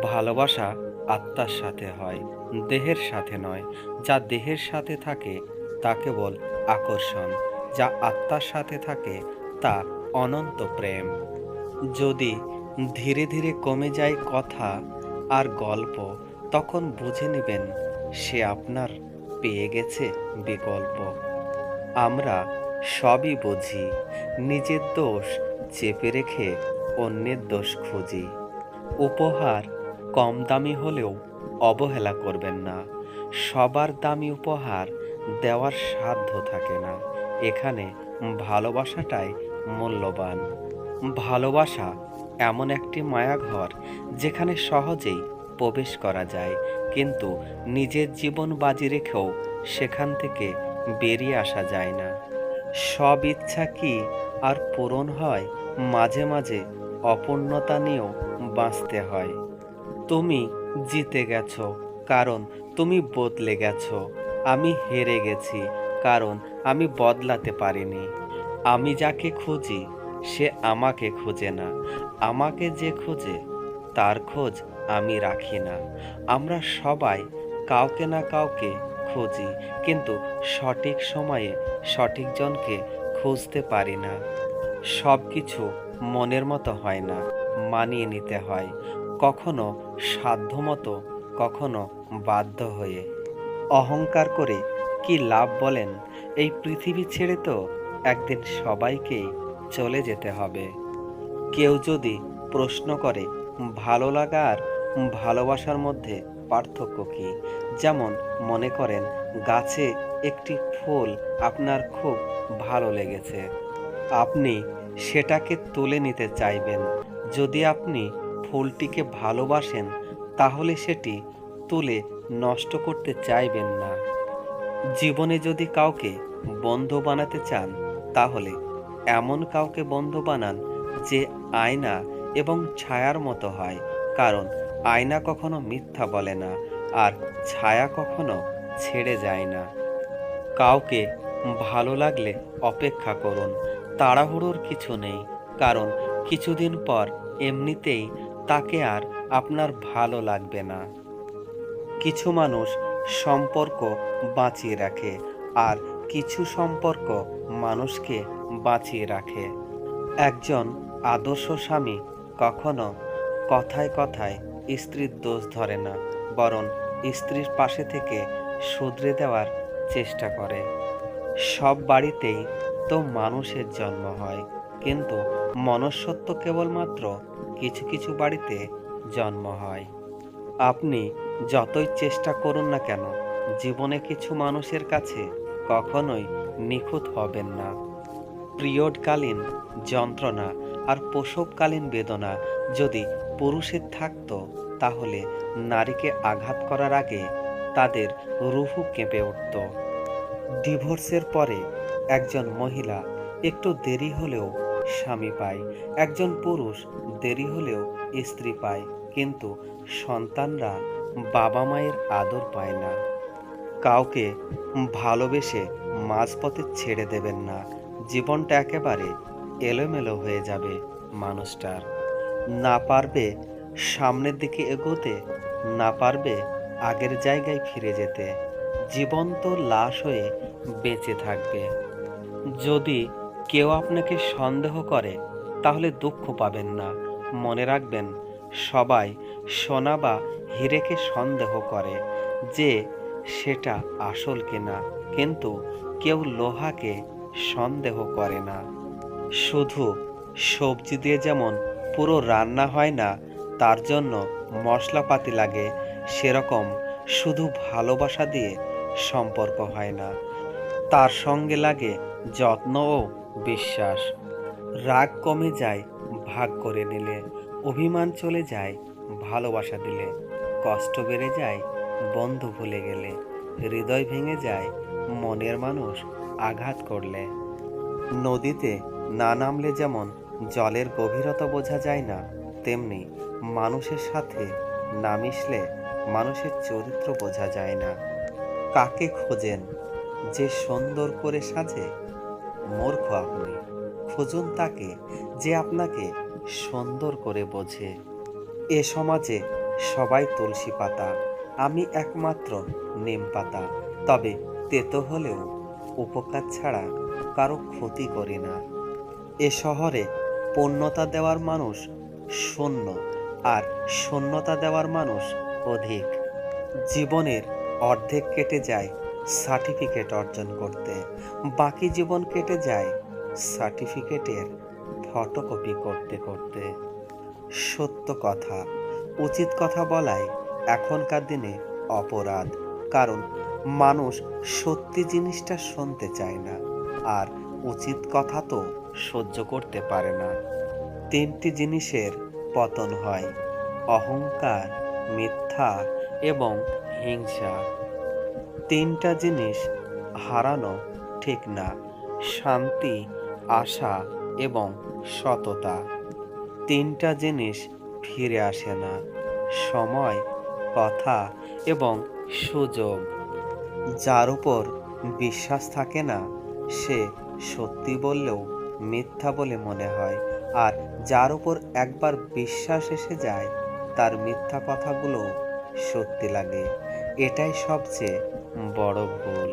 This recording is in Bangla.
ভালোবাসা আত্মার সাথে হয়, দেহের সাথে নয়। যা দেহের সাথে থাকে তা কেবল আকর্ষণ, যা আত্মার সাথে থাকে তা অনন্ত প্রেম। যদি ধীরে ধীরে কমে যায় কথা আর গল্প, তখন বুঝে নেবেন সে আপনার পেয়ে গেছে বিকল্প। আমরা সবই বুঝি, নিজের দোষ চেপে রেখে অন্যের দোষ খুঁজি। উপহার কম দামি হলেও অবহেলা করবেন না। সবার দামি উপহার দেওয়ার সাধ্য থাকে না। এখানে ভালোবাসাটাই মূল্যবান। ভালোবাসা এমন একটি মায়াঘর যেখানে সহজেই প্রবেশ করা যায়, কিন্তু নিজের জীবন বাজি রেখেও সেখান থেকে বেরিয়ে আসা যায় না। সব ইচ্ছা কি আর পূরণ হয়? মাঝে মাঝে অপূর্ণতা নিয়েও বাঁচতে হয়। তুমি জিতে গেছো কারণ তুমি বদলে গেছো। আমি হেরে গেছি কারণ আমি বদলাতে পারিনি। আমি যাকে খুঁজি সে আমাকে খুঁজে না। আমাকে যে খুঁজে তার খোঁজ আমি রাখি না। আমরা সবাই কাউকে না কাউকে খুঁজি, কিন্তু সঠিক সময়ে সঠিক জনকে খুঁজতে পারি না। সব কিছু মনের মতো হয় না, মানিয়ে নিতে হয়। কখনো সাধ্যমতো, কখনো বাধ্য হয়ে। অহংকার করে কি লাভ বলেন? এই পৃথিবী ছেড়ে তো একদিন সবাইকেই চলে যেতে হবে। কেউ যদি প্রশ্ন করে ভালো লাগা আর ভালোবাসার মধ্যে পার্থক্য কি, যেমন মনে করেন গাছে একটি ফুল আপনার খুব ভালো লেগেছে, আপনি সেটাকে তুলে নিতে চাইবেন। যদি আপনি ফুলটিকে ভালোবাসেন, তাহলে সেটি তুলে নষ্ট করতে চাইবেন না। জীবনে যদি কাউকে বন্ধু বানাতে চান, তাহলে এমন কাউকে বন্ধু বানান যে আয়না এবং ছায়ার মতো হয়। কারণ আয়না কখনো মিথ্যা বলে না, আর ছায়া কখনো ছেড়ে যায় না। কাউকে ভালো লাগলে অপেক্ষা করুন, তাড়াহুড়োর কিছু নেই। কারণ কিছুদিন পর এমনিতেই তাকে আর আপনার ভালো লাগবে না। কিছু মানুষ সম্পর্ক বাঁচিয়ে রাখে, আর কিছু সম্পর্ক মানুষকে বাঁচিয়ে রাখে। একজন আদর্শ স্বামী কখনো কথায় কথায় স্ত্রীর দোষ ধরে না, বরং স্ত্রীর পাশে থেকে শুধরে দেওয়ার চেষ্টা করে। সব বাড়িতেই তো মানুষের জন্ম হয়, কিন্তু মনুষ্যত্ব কেবলমাত্র কিছু কিছু বাড়িতে জন্ম হয়। আপনি যতই চেষ্টা করুন না কেন, জীবনে কিছু মানুষের কাছে কখনোই নিখুঁত হবেন না। পিরিয়ডকালীন যন্ত্রণা আর প্রসবকালীন বেদনা যদি পুরুষের থাকতো, তাহলে নারীকে আঘাত করার আগে তাদের রুহু কেঁপে উঠত। ডিভোর্সের পরে একজন মহিলা একটু দেরি হলেও স্বামী পায়, একজন পুরুষ দেরি হলেও স্ত্রী পায়, কিন্তু সন্তানরা বাবা মায়ের আদর পায় না। কাউকে ভালোবেসে মাঝপথে ছেড়ে দেবেন না। জীবনটা একেবারে এলোমেলো হয়ে যাবে মানুষটার। না পারবে সামনের দিকে এগোতে, না পারবে আগের জায়গায় ফিরে যেতে। জীবন্ত লাশ হয়ে বেঁচে থাকবে। যদি কেউ আপনাকে সন্দেহ করে, তাহলে দুঃখ পাবেন না। মনে রাখবেন, সবাই সোনা বা হীরেকে সন্দেহ করে যে সেটা আসল কিনা, কিন্তু কেউ লোহাকে সন্দেহ করে না। শুধু সবজি দিয়ে যেমন পুরো রান্না হয় না, তার জন্য মশলাপাতি লাগে, সেরকম শুধু ভালোবাসা দিয়ে সম্পর্ক হয় না, তার সঙ্গে লাগে যত্ন ও বিশ্বাস। রাগ কমে যায় ভাগ করে নিলে, অভিমান চলে যায় ভালোবাসা দিলে, কষ্ট বেড়ে যায় বন্ধু ভুলে গেলে, হৃদয় ভেঙে যায় মনের মানুষ আঘাত করলে। নদীতে না নামলে যেমন জলের গভীরতা বোঝা যায় না, তেমনি মানুষের সাথে না মিশলে মানুষের চরিত্র বোঝা যায় না। কাকে খোঁজেন যে সুন্দর করে সাজে? মূর্খ আপনি। খুঁজুন তাকে যে আপনাকে সুন্দর করে বোঝে। এ সমাজে সবাই তুলসী পাতা, আমি একমাত্র নিম পাতা। তবে তেতো হলেও উপকার ছাড়া কারো ক্ষতি করি না। এ শহরে পূর্ণতা দেওয়ার মানুষ শূন্য, আর শূন্যতা দেওয়ার মানুষ অধিক। জীবনের অর্ধেক কেটে যায় সার্টিফিকেট অর্জন করতে, বাকি জীবন কেটে যায় সার্টিফিকেটের ফটোকপি করতে করতে। সত্য কথা, উচিত কথা বলাই এখনকার দিনে অপরাধ। কারণ মানুষ সত্যি জিনিসটা শুনতে চায় না, আর উচিত কথা তো সহ্য করতে পারে না। তিনটি জিনিসের পতন হয়: অহংকার, মিথ্যা এবং হিংসা। তিনটা জিনিস হারানো ঠিক না: শান্তি, আশা এবং সততা। তিনটা জিনিস ফিরে আসে না: সময়, কথা এবং সুযোগ। যার উপর বিশ্বাস থাকে না, সে সত্যি বললেও মিথ্যা বলে মনে হয়, আর যার উপর একবার বিশ্বাস এসে যায়, তার মিথ্যা কথাগুলো সত্যি লাগে। এটাই সবচেয়ে বড় ভুল।